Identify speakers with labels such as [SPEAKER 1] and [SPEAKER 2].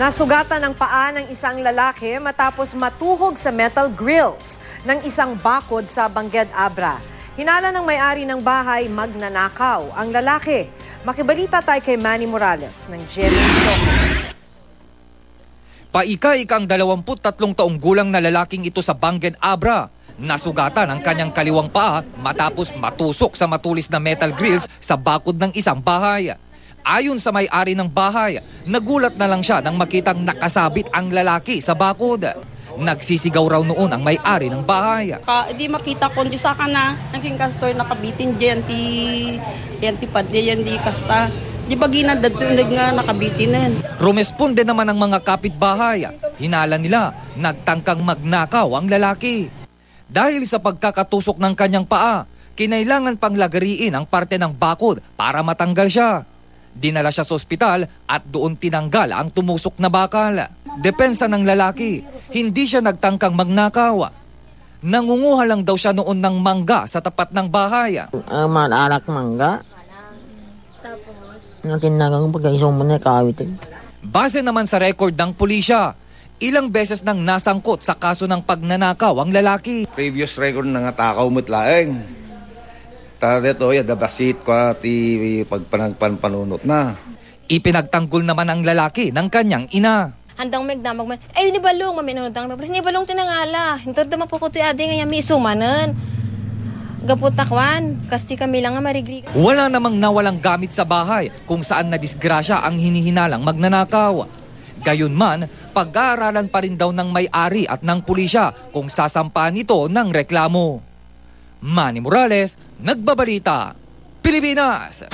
[SPEAKER 1] Nasugatan ang paa ng isang lalaki matapos matuhog sa metal grills ng isang bakod sa Bangged Abra. Hinala ng may-ari ng bahay magnanakaw ang lalaki. Makibalita tayo kay Manny Morales ng GMA.
[SPEAKER 2] Paika-ikang 23 taong gulang na lalaking ito sa Bangged Abra. Nasugatan ang kanyang kaliwang paa matapos matusok sa matulis na metal grills sa bakod ng isang bahay. Ayon sa may-ari ng bahay, nagulat na lang siya nang makitang nakasabit ang lalaki sa bakod. Nagsisigaw raw noon ang may-ari ng bahay.
[SPEAKER 3] Di makita ko di sa kana naging kastor nakabitin diyan ti padde yan di kasta. Di bagina dadtundig nga nakabitinan.
[SPEAKER 2] Rumesponde naman ang mga kapitbahay. Hinala nila, nagtangkang magnakaw ang lalaki. Dahil sa pagkakatusok ng kanyang paa, kinailangan pang lagariin ang parte ng bakod para matanggal siya. Dinala siya sa ospital at doon tinanggal ang tumusok na bakal. Depensa ng lalaki, hindi siya nagtangkang magnakaw. Nangunguha lang daw siya noon ng mangga sa tapat ng bahay.
[SPEAKER 4] Malak mangga. Natinagang pagkaisong mo na kawitin.
[SPEAKER 2] Base naman sa record ng pulisya, ilang beses nang nasangkot sa kaso ng pagnanakaw ang lalaki.
[SPEAKER 5] Previous record na nga takaw mo't laeng. Dito, dadasit ko at pagpanunot na.
[SPEAKER 2] Ipinagtanggol naman ang lalaki ng kanyang ina.
[SPEAKER 6] Handang megdamag man, ay ni balong maminunodang mapres ni balong tinangala. Hintor da mapukutoy ade nga mi sumanen. Gaputakwan, kasti kami lang nga marigrig.
[SPEAKER 2] Wala namang nawalang gamit sa bahay kung saan nadisgrasya ang hinihinalang magnanakaw. Gayunman, pag-aaralan pa rin daw ng may-ari at ng pulisya kung sasampahan ito ng reklamo. Manny Morales, Nagbabalita, Pilipinas!